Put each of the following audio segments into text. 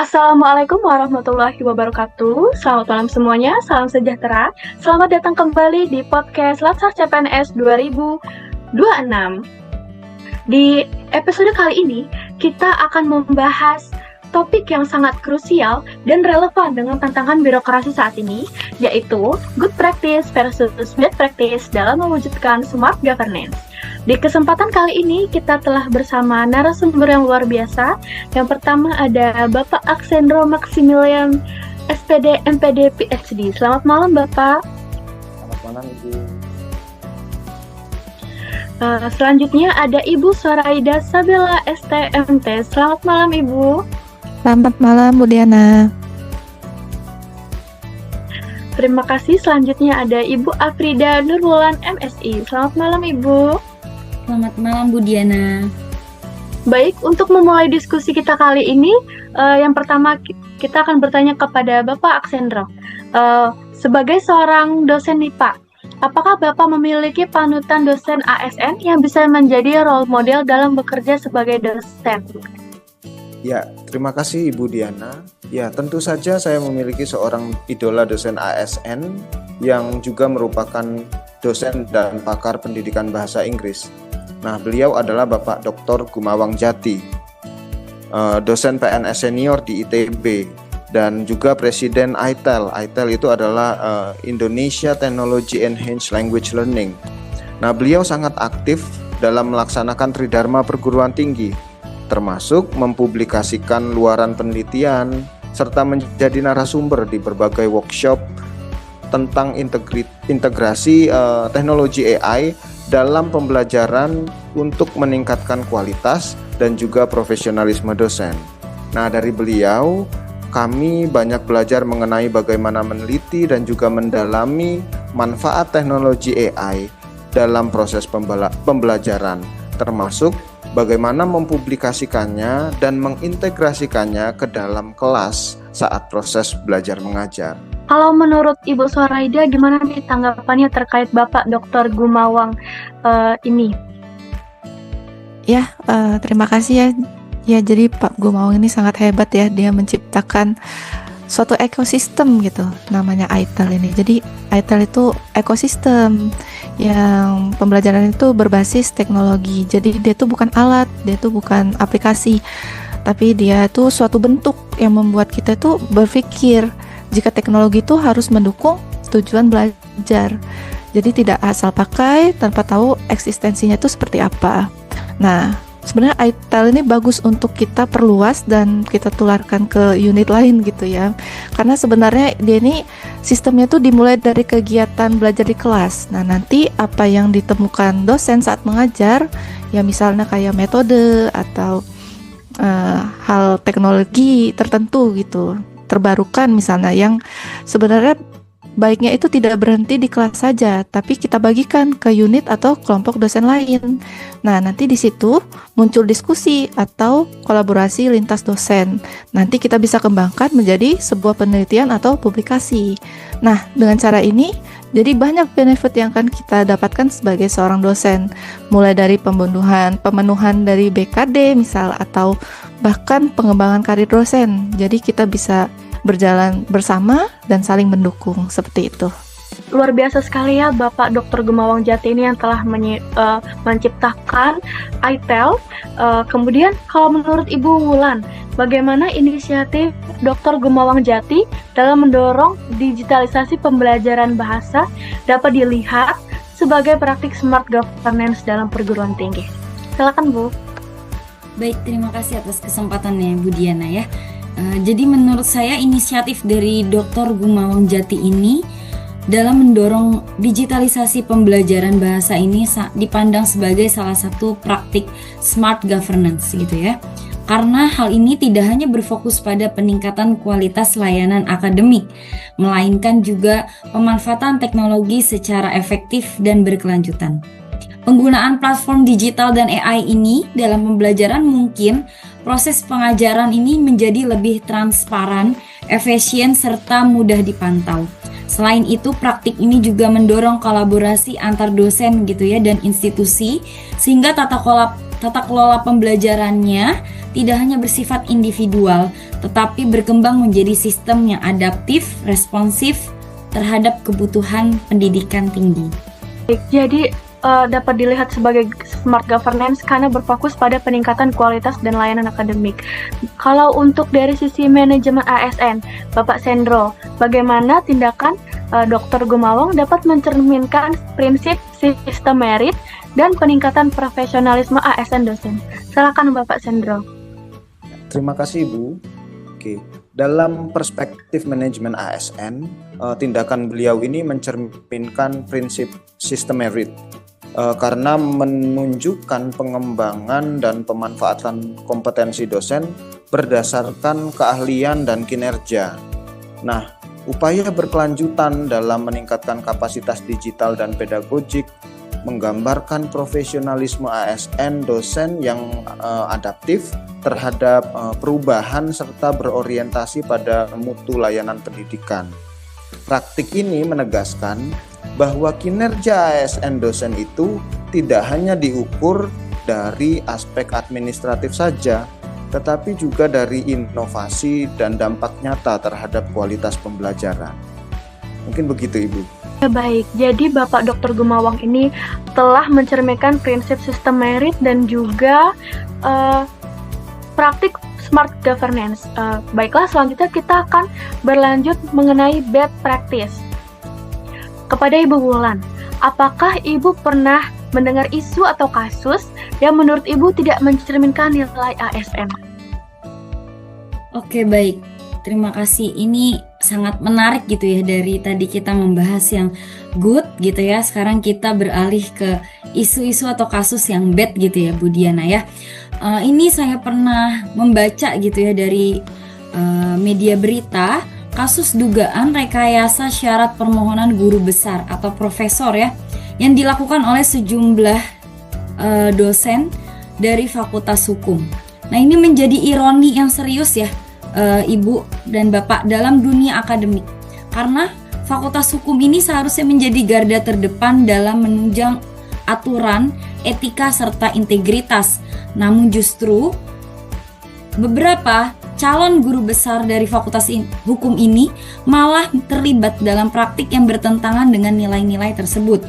Assalamualaikum warahmatullahi wabarakatuh. Selamat malam semuanya, salam sejahtera. Selamat datang kembali di podcast Latsar CPNS 2026. Di episode kali ini, kita akan membahas topik yang sangat krusial dan relevan dengan tantangan birokrasi saat ini, yaitu good practice versus bad practice dalam mewujudkan smart governance. Di kesempatan kali ini kita telah bersama narasumber yang luar biasa. Yang pertama ada Bapak Aksendro Maximilian SPD MPD PhD. Selamat malam Bapak. Selamat malam Ibu. Selanjutnya ada Ibu Soraida Sabella STMT. Selamat malam Ibu. Selamat malam Bu Diana. Terima kasih. Selanjutnya ada Ibu Afrida Nurwulan MSI. Selamat malam Ibu. Selamat malam Bu Diana. Baik, untuk memulai diskusi kita kali ini, yang pertama kita akan bertanya kepada Bapak Aksendro. Sebagai seorang dosen MIPA, apakah Bapak memiliki panutan dosen ASN yang bisa menjadi role model dalam bekerja sebagai dosen? Ya, terima kasih Ibu Diana. Ya, tentu saja saya memiliki seorang idola dosen ASN yang juga merupakan dosen dan pakar pendidikan bahasa Inggris. Nah, beliau adalah Bapak Dr. Gumawang Jati, dosen PNS senior di ITB dan juga Presiden ITEL. ITEL itu adalah Indonesia Technology Enhanced Language Learning. Nah, beliau sangat aktif dalam melaksanakan tridharma perguruan tinggi, termasuk mempublikasikan luaran penelitian serta menjadi narasumber di berbagai workshop tentang integrasi teknologi AI dalam pembelajaran untuk meningkatkan kualitas dan juga profesionalisme dosen. Nah, dari beliau kami banyak belajar mengenai bagaimana meneliti dan juga mendalami manfaat teknologi AI dalam proses pembelajaran, termasuk bagaimana mempublikasikannya dan mengintegrasikannya ke dalam kelas saat proses belajar mengajar. Kalau menurut Ibu Soraida, gimana nih tanggapannya terkait Bapak Dr. Gumawang ini? Ya, terima kasih ya. Ya, jadi Pak Gumawang ini sangat hebat ya. Dia menciptakan suatu ekosistem gitu, namanya ITEL ini. Jadi ITEL itu ekosistem yang pembelajaran itu berbasis teknologi. Jadi dia itu bukan alat, dia itu bukan aplikasi, tapi dia itu suatu bentuk yang membuat kita itu berpikir jika teknologi itu harus mendukung tujuan belajar. Jadi tidak asal pakai tanpa tahu eksistensinya itu seperti apa. Nah, sebenarnya ITEL ini bagus untuk kita perluas dan kita tularkan ke unit lain gitu ya. Karena sebenarnya dia ini sistemnya tuh dimulai dari kegiatan belajar di kelas. Nah, nanti apa yang ditemukan dosen saat mengajar, ya misalnya kayak metode atau hal teknologi tertentu gitu, terbarukan misalnya, yang sebenarnya baiknya itu tidak berhenti di kelas saja, tapi kita bagikan ke unit atau kelompok dosen lain. Nah, nanti di situ muncul diskusi atau kolaborasi lintas dosen. Nanti kita bisa kembangkan menjadi sebuah penelitian atau publikasi. Nah, dengan cara ini, jadi banyak benefit yang akan kita dapatkan sebagai seorang dosen. Mulai dari pemenuhan dari BKD misal, atau bahkan pengembangan karir dosen. Jadi kita bisa berjalan bersama dan saling mendukung, seperti itu. Luar biasa sekali ya Bapak Dr. Gumawang Jati ini yang telah menciptakan ITEL. Kemudian kalau menurut Ibu Wulan, bagaimana inisiatif Dr. Gumawang Jati dalam mendorong digitalisasi pembelajaran bahasa dapat dilihat sebagai praktik smart governance dalam perguruan tinggi? Silakan Bu. Baik, terima kasih atas kesempatannya Bu Diana ya. Jadi menurut saya inisiatif dari Dr. Gumawang Jati ini dalam mendorong digitalisasi pembelajaran bahasa ini dipandang sebagai salah satu praktik smart governance gitu ya. Karena hal ini tidak hanya berfokus pada peningkatan kualitas layanan akademik, melainkan juga pemanfaatan teknologi secara efektif dan berkelanjutan. Penggunaan platform digital dan AI ini dalam pembelajaran mungkin proses pengajaran ini menjadi lebih transparan, efisien, serta mudah dipantau. Selain itu, praktik ini juga mendorong kolaborasi antar dosen gitu ya dan institusi, sehingga tata kelola pembelajarannya tidak hanya bersifat individual, tetapi berkembang menjadi sistem yang adaptif, responsif terhadap kebutuhan pendidikan tinggi. Jadi dapat dilihat sebagai smart governance karena berfokus pada peningkatan kualitas dan layanan akademik. Kalau untuk dari sisi manajemen ASN, Bapak Sendro, bagaimana tindakan Dr. Gumawang dapat mencerminkan prinsip sistem merit dan peningkatan profesionalisme ASN dosen? Silakan Bapak Sendro. Terima kasih Ibu. Oke, dalam perspektif manajemen ASN, tindakan beliau ini mencerminkan prinsip sistem merit karena menunjukkan pengembangan dan pemanfaatan kompetensi dosen berdasarkan keahlian dan kinerja. Nah, upaya berkelanjutan dalam meningkatkan kapasitas digital dan pedagogik menggambarkan profesionalisme ASN dosen yang adaptif terhadap perubahan serta berorientasi pada mutu layanan pendidikan. Praktik ini menegaskan bahwa kinerja ASN dosen itu tidak hanya diukur dari aspek administratif saja, tetapi juga dari inovasi dan dampak nyata terhadap kualitas pembelajaran. Mungkin begitu Ibu. Ya, baik, jadi Bapak Dr. Gumawang ini telah mencerminkan prinsip sistem merit dan juga praktik smart governance. Baiklah, selanjutnya kita akan berlanjut mengenai bad practice. Kepada Ibu Wulan, apakah Ibu pernah mendengar isu atau kasus yang menurut Ibu tidak mencerminkan nilai ASN? Oke, baik. Terima kasih. Ini sangat menarik gitu ya, dari tadi kita membahas yang good gitu ya. Sekarang kita beralih ke isu-isu atau kasus yang bad gitu ya, Bu Diana ya. Ini saya pernah membaca gitu ya dari media berita, kasus dugaan rekayasa syarat permohonan guru besar atau profesor ya, yang dilakukan oleh sejumlah dosen dari Fakultas Hukum. Nah, ini menjadi ironi yang serius ya, Ibu dan Bapak, dalam dunia akademik, karena Fakultas Hukum ini seharusnya menjadi garda terdepan dalam menunjang aturan, etika serta integritas. Namun justru beberapa calon guru besar dari Fakultas Hukum ini malah terlibat dalam praktik yang bertentangan dengan nilai-nilai tersebut.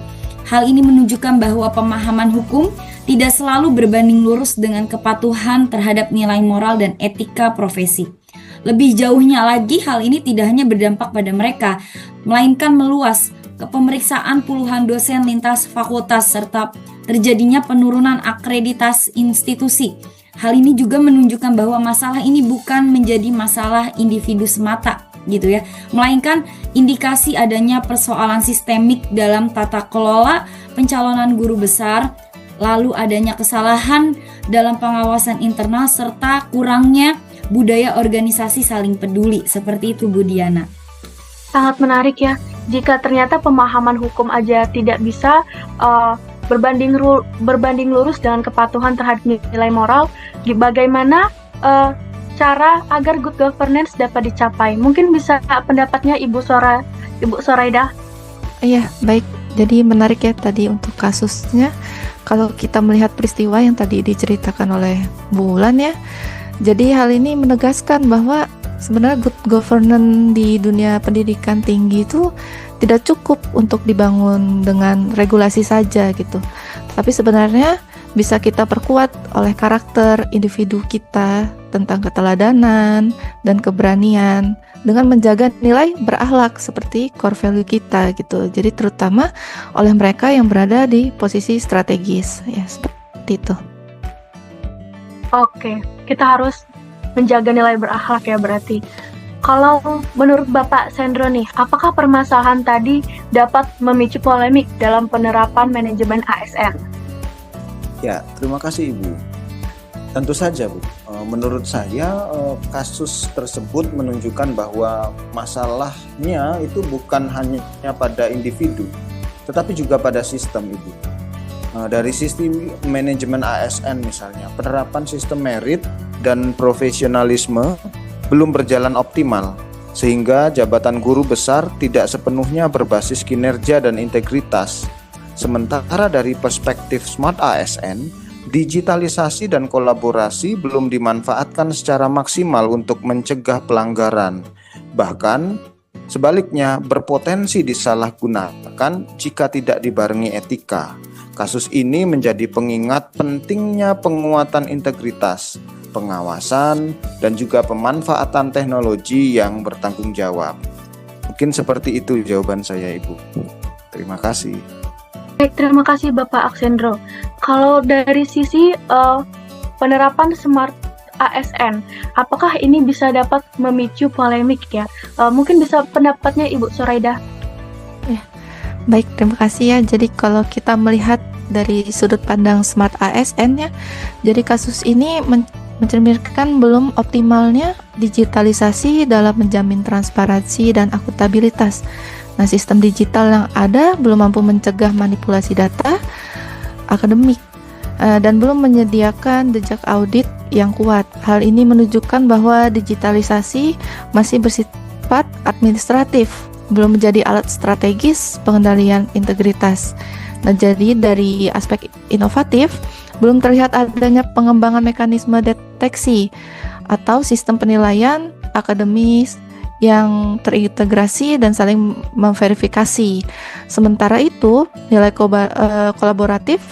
Hal ini menunjukkan bahwa pemahaman hukum tidak selalu berbanding lurus dengan kepatuhan terhadap nilai moral dan etika profesi. Lebih jauhnya lagi, hal ini tidak hanya berdampak pada mereka, melainkan meluas ke pemeriksaan puluhan dosen lintas fakultas serta terjadinya penurunan akreditasi institusi. Hal ini juga menunjukkan bahwa masalah ini bukan menjadi masalah individu semata gitu ya, melainkan indikasi adanya persoalan sistemik dalam tata kelola pencalonan guru besar, lalu adanya kesalahan dalam pengawasan internal serta kurangnya budaya organisasi saling peduli. Seperti itu Bu Diana. Sangat menarik ya, jika ternyata pemahaman hukum aja tidak bisa berbanding lurus dengan kepatuhan terhadap nilai moral, bagaimana cara agar good governance dapat dicapai? Mungkin bisa pendapatnya Ibu Soraida. Iya, baik. Jadi menarik ya tadi untuk kasusnya. Kalau kita melihat peristiwa yang tadi diceritakan oleh Bu Wulan ya, jadi hal ini menegaskan bahwa sebenarnya good governance di dunia pendidikan tinggi itu tidak cukup untuk dibangun dengan regulasi saja gitu. Tapi sebenarnya bisa kita perkuat oleh karakter individu kita tentang keteladanan dan keberanian dengan menjaga nilai berakhlak seperti core value kita gitu. Jadi terutama oleh mereka yang berada di posisi strategis ya, seperti itu. Oke, kita harus menjaga nilai berakhlak ya berarti. Kalau menurut Bapak Sendro nih, apakah permasalahan tadi dapat memicu polemik dalam penerapan manajemen ASN? Ya, terima kasih Ibu. Tentu saja Bu, menurut saya kasus tersebut menunjukkan bahwa masalahnya itu bukan hanya pada individu, tetapi juga pada sistem Ibu. Dari sistem manajemen ASN misalnya, penerapan sistem merit dan profesionalisme belum berjalan optimal, sehingga jabatan guru besar tidak sepenuhnya berbasis kinerja dan integritas. Sementara dari perspektif Smart ASN, digitalisasi dan kolaborasi belum dimanfaatkan secara maksimal untuk mencegah pelanggaran. Bahkan, sebaliknya berpotensi disalahgunakan jika tidak dibarengi etika. Kasus ini menjadi pengingat pentingnya penguatan integritas, pengawasan, dan juga pemanfaatan teknologi yang bertanggung jawab. Mungkin seperti itu jawaban saya, Ibu. Terima kasih. Baik, terima kasih Bapak Aksendro. Kalau dari sisi penerapan Smart ASN, apakah ini bisa dapat memicu polemik ya? Mungkin bisa pendapatnya Ibu Soraida. Baik, terima kasih ya. Jadi kalau kita melihat dari sudut pandang Smart ASN ya, jadi kasus ini mencerminkan belum optimalnya digitalisasi dalam menjamin transparansi dan akuntabilitas. Nah, sistem digital yang ada belum mampu mencegah manipulasi data akademik dan belum menyediakan jejak audit yang kuat. Hal ini menunjukkan bahwa digitalisasi masih bersifat administratif, belum menjadi alat strategis pengendalian integritas. Nah, jadi dari aspek inovatif, belum terlihat adanya pengembangan mekanisme deteksi atau sistem penilaian akademis yang terintegrasi dan saling memverifikasi. Sementara itu, nilai kolaboratif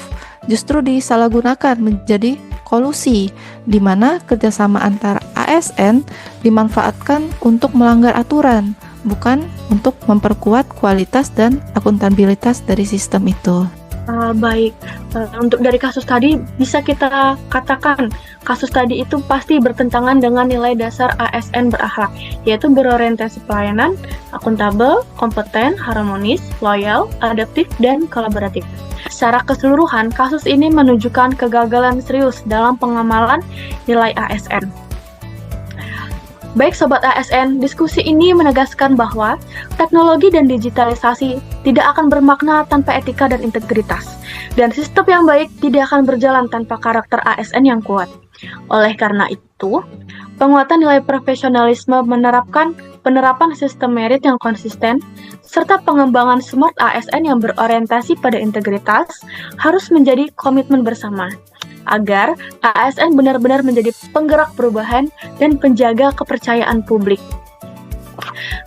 justru disalahgunakan menjadi kolusi, di mana kerjasama antar ASN dimanfaatkan untuk melanggar aturan, bukan untuk memperkuat kualitas dan akuntabilitas dari sistem itu. Baik, untuk dari kasus tadi bisa kita katakan kasus tadi itu pasti bertentangan dengan nilai dasar ASN berakhlak, yaitu berorientasi pelayanan, akuntabel, kompeten, harmonis, loyal, adaptif, dan kolaboratif. Secara keseluruhan, kasus ini menunjukkan kegagalan serius dalam pengamalan nilai ASN. Baik Sobat ASN, diskusi ini menegaskan bahwa teknologi dan digitalisasi tidak akan bermakna tanpa etika dan integritas. Dan sistem yang baik tidak akan berjalan tanpa karakter ASN yang kuat. Oleh karena itu, penguatan nilai profesionalisme penerapan sistem merit yang konsisten, serta pengembangan Smart ASN yang berorientasi pada integritas harus menjadi komitmen bersama, agar ASN benar-benar menjadi penggerak perubahan dan penjaga kepercayaan publik.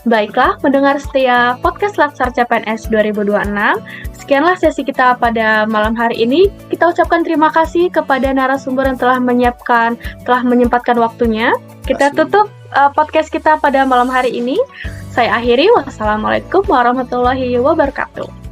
Baiklah, mendengar setia podcast Latsar CPNS 2026, sekianlah sesi kita pada malam hari ini. Kita ucapkan terima kasih kepada narasumber yang telah menyempatkan waktunya. Kita tutup podcast kita pada malam hari ini. Saya akhiri, wassalamualaikum warahmatullahi wabarakatuh.